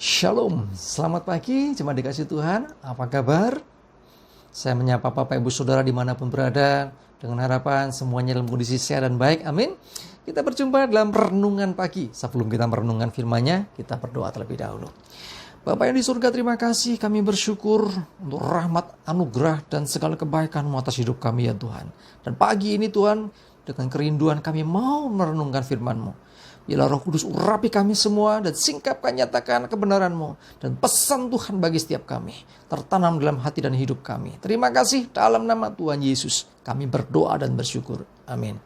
Shalom, selamat pagi, jemaat dikasih Tuhan, apa kabar? Saya menyapa Bapak Ibu Saudara dimanapun berada, dengan harapan semuanya dalam kondisi sehat dan baik, amin. Kita berjumpa dalam renungan pagi. Sebelum kita merenungkan firman-Nya, kita berdoa terlebih dahulu. Bapak yang di surga, terima kasih, kami bersyukur untuk rahmat, anugerah, dan segala kebaikan-Mu atas hidup kami ya Tuhan. Dan pagi ini Tuhan, dengan kerinduan kami mau merenungkan firman-Mu. Biarlah Roh Kudus urapi kami semua dan singkapkan nyatakan kebenaran-Mu. Dan pesan Tuhan bagi setiap kami tertanam dalam hati dan hidup kami. Terima kasih dalam nama Tuhan Yesus. Kami berdoa dan bersyukur. Amin.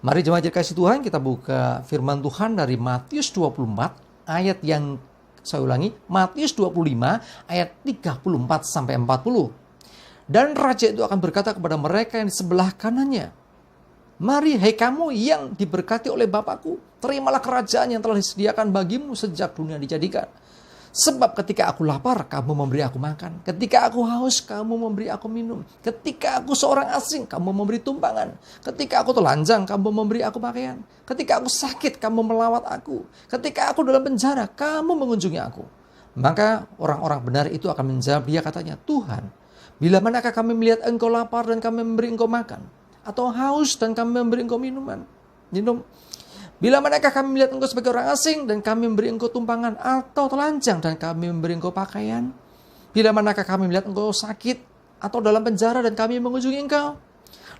Mari jemaat dikasih Tuhan, kita buka firman Tuhan dari Matius 24 ayat yang saya ulangi, Matius 25 ayat 34 sampai 40. Dan raja itu akan berkata kepada mereka yang di sebelah kanannya, "Mari, hai kamu yang diberkati oleh Bapakku, terimalah kerajaan yang telah disediakan bagimu sejak dunia dijadikan. Sebab ketika aku lapar, kamu memberi aku makan. Ketika aku haus, kamu memberi aku minum. Ketika aku seorang asing, kamu memberi tumpangan. Ketika aku telanjang, kamu memberi aku pakaian. Ketika aku sakit, kamu melawat aku. Ketika aku dalam penjara, kamu mengunjungi aku." Maka orang-orang benar itu akan menjawab, dia katanya, "Tuhan, bila manakah kami melihat engkau lapar dan kami memberi engkau makan? Atau haus dan kami memberi engkau minum? Bila manakah kami melihat engkau sebagai orang asing dan kami memberi engkau tumpangan? Atau telanjang dan kami memberi engkau pakaian? Bila manakah kami melihat engkau sakit atau dalam penjara dan kami mengunjungi engkau?"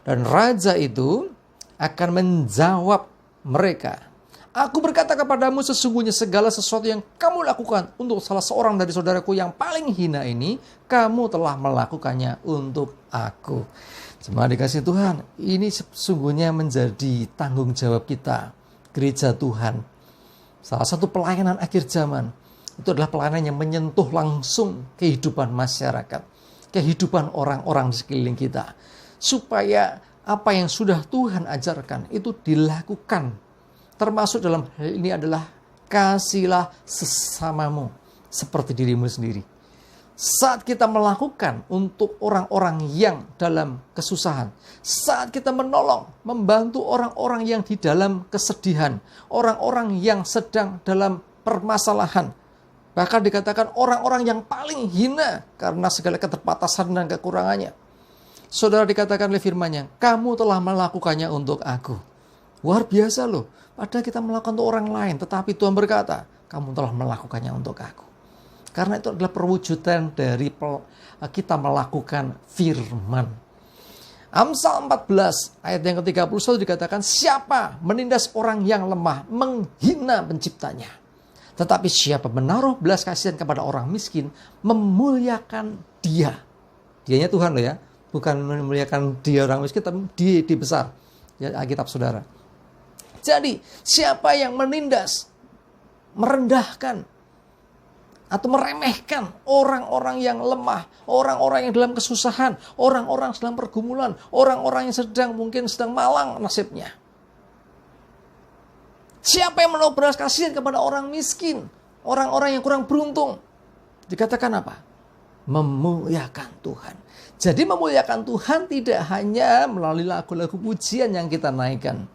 Dan raja itu akan menjawab mereka, "Aku berkata kepadamu, sesungguhnya segala sesuatu yang kamu lakukan untuk salah seorang dari saudaraku yang paling hina ini, kamu telah melakukannya untuk aku." Jemaat dikasih Tuhan, ini sesungguhnya menjadi tanggung jawab kita, gereja Tuhan. Salah satu pelayanan akhir zaman, itu adalah pelayanan yang menyentuh langsung kehidupan masyarakat, kehidupan orang-orang di sekeliling kita. Supaya apa yang sudah Tuhan ajarkan itu dilakukan. Termasuk dalam hal ini adalah kasihilah sesamamu seperti dirimu sendiri. Saat kita melakukan untuk orang-orang yang dalam kesusahan, saat kita menolong, membantu orang-orang yang di dalam kesedihan, orang-orang yang sedang dalam permasalahan, bahkan dikatakan orang-orang yang paling hina karena segala keterbatasan dan kekurangannya, saudara, dikatakan oleh firman-Nya, "Kamu telah melakukannya untuk aku." Luar biasa loh. Padahal kita melakukan untuk orang lain, tetapi Tuhan berkata, "Kamu telah melakukannya untuk aku." Karena itu adalah perwujudan dari kita melakukan firman. Amsal 14 ayat yang ke-31 dikatakan, "Siapa menindas orang yang lemah, menghina penciptanya. Tetapi siapa menaruh belas kasihan kepada orang miskin, memuliakan dia." Dianya Tuhan loh ya, bukan memuliakan dia orang miskin, tapi dia besar. Ya, Alkitab saudara. Jadi siapa yang menindas, merendahkan, atau meremehkan orang-orang yang lemah, orang-orang yang dalam kesusahan, orang-orang sedang pergumulan, orang-orang yang mungkin sedang malang nasibnya. Siapa yang menaruh belas kasihan kepada orang miskin, orang-orang yang kurang beruntung, dikatakan apa? Memuliakan Tuhan. Jadi memuliakan Tuhan tidak hanya melalui lagu-lagu pujian yang kita naikkan.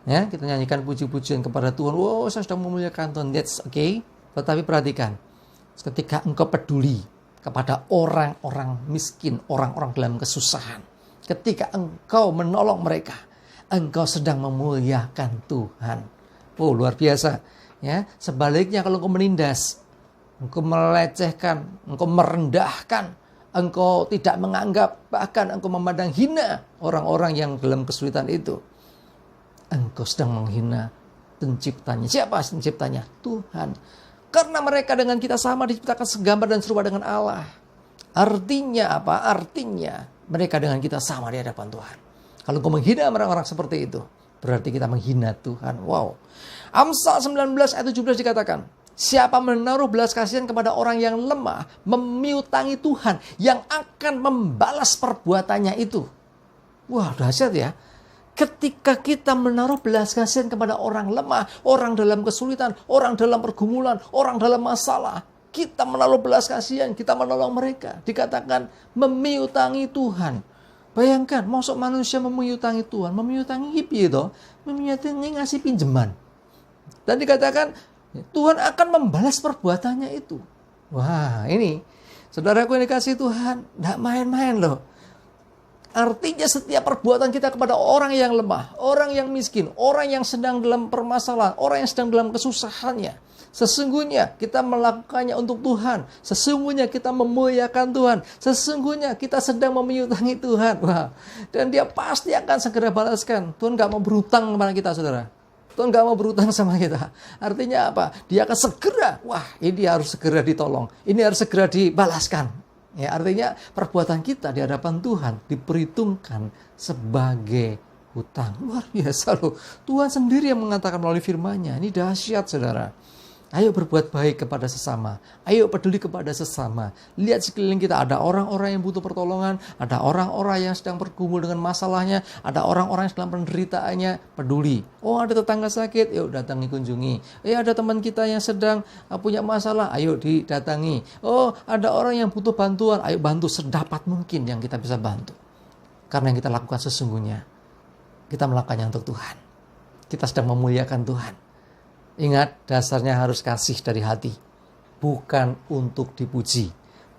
Ya, kita nyanyikan puji-pujian kepada Tuhan. Wow, saya sedang memuliakan Tuhan. That's okay. Tetapi perhatikan, ketika engkau peduli kepada orang-orang miskin, orang-orang dalam kesusahan, ketika engkau menolong mereka, engkau sedang memuliakan Tuhan. Oh, luar biasa. Ya, sebaliknya kalau engkau menindas, engkau melecehkan, engkau merendahkan, engkau tidak menganggap, bahkan engkau memandang hina orang-orang yang dalam kesulitan itu, engkau sedang menghina penciptanya. Siapa penciptanya? Tuhan. Karena mereka dengan kita sama diciptakan segambar dan serupa dengan Allah. Artinya apa? Artinya mereka dengan kita sama di hadapan Tuhan. Kalau engkau menghina orang-orang seperti itu, berarti kita menghina Tuhan. Wow. Amsal 19 ayat 17 dikatakan, "Siapa menaruh belas kasihan kepada orang yang lemah, memiutangi Tuhan yang akan membalas perbuatannya itu." Wah, dahsyat ya. Ketika kita menaruh belas kasihan kepada orang lemah, orang dalam kesulitan, orang dalam pergumulan, orang dalam masalah, kita menaruh belas kasihan, kita menolong mereka. Dikatakan memiutangi Tuhan. Bayangkan, masuk manusia memiutangi Tuhan, memiutangi piye toh? Memiutangi ngasih pinjaman. Dan dikatakan Tuhan akan membalas perbuatannya itu. Wah, ini saudaraku yang dikasihi Tuhan, tidak main-main loh. Artinya setiap perbuatan kita kepada orang yang lemah, orang yang miskin, orang yang sedang dalam permasalahan, orang yang sedang dalam kesusahannya, sesungguhnya kita melakukannya untuk Tuhan. Sesungguhnya kita memuliakan Tuhan. Sesungguhnya kita sedang meminjami Tuhan. Wah, dan Dia pasti akan segera balaskan. Tuhan gak mau berhutang kepada kita, saudara. Tuhan gak mau berhutang sama kita. Artinya apa? Dia akan segera, wah ini harus segera ditolong. Ini harus segera dibalaskan. Ya, artinya perbuatan kita di hadapan Tuhan diperhitungkan sebagai hutang. Luar biasa loh. Tuhan sendiri yang mengatakan melalui firman-Nya. Ini dahsyat, saudara. Ayo berbuat baik kepada sesama. Ayo peduli kepada sesama. Lihat sekeliling kita, ada orang-orang yang butuh pertolongan. Ada orang-orang yang sedang bergumul dengan masalahnya. Ada orang-orang yang sedang penderitaannya. Peduli. Oh, ada tetangga sakit, yuk datangi kunjungi. Ada teman kita yang sedang punya masalah, ayo didatangi. Oh, ada orang yang butuh bantuan, ayo bantu sedapat mungkin yang kita bisa bantu. Karena yang kita lakukan sesungguhnya, kita melakukannya untuk Tuhan. Kita sedang memuliakan Tuhan. Ingat, dasarnya harus kasih dari hati. Bukan untuk dipuji.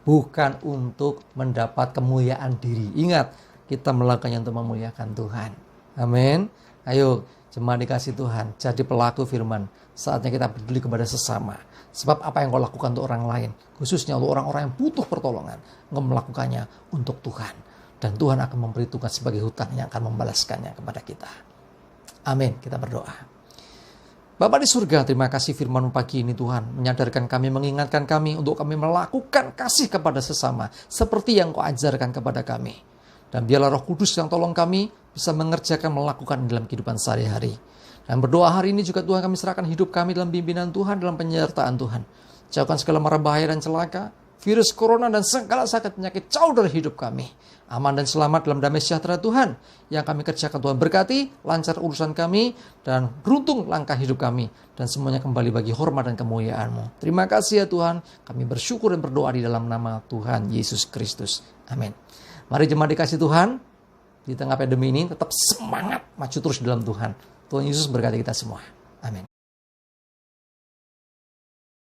Bukan untuk mendapat kemuliaan diri. Ingat, kita melakukannya untuk memuliakan Tuhan. Amin. Ayo, jemaat dikasih Tuhan, jadi pelaku firman. Saatnya kita peduli kepada sesama. Sebab apa yang kau lakukan untuk orang lain, khususnya untuk orang-orang yang butuh pertolongan, kau melakukannya untuk Tuhan. Dan Tuhan akan memperhitungkan sebagai hutang yang akan membalaskannya kepada kita. Amin. Kita berdoa. Bapa di surga, terima kasih firman pagi ini Tuhan. Menyadarkan kami, mengingatkan kami untuk kami melakukan kasih kepada sesama. Seperti yang kau ajarkan kepada kami. Dan biarlah Roh Kudus yang tolong kami bisa mengerjakan, melakukan dalam kehidupan sehari-hari. Dan berdoa hari ini juga Tuhan kami serahkan hidup kami dalam pimpinan Tuhan, dalam penyertaan Tuhan. Jauhkan segala mara bahaya dan celaka, virus corona dan segala sakit penyakit jauh dari hidup kami. Aman dan selamat dalam damai sejahtera Tuhan yang kami kerjakan. Tuhan berkati, lancar urusan kami, dan beruntung langkah hidup kami. Dan semuanya kembali bagi hormat dan kemuliaan-Mu. Terima kasih ya Tuhan. Kami bersyukur dan berdoa di dalam nama Tuhan Yesus Kristus. Amin. Mari jemaat dikasih Tuhan, di tengah pandemi ini tetap semangat maju terus dalam Tuhan. Tuhan Yesus berkati kita semua. Amin.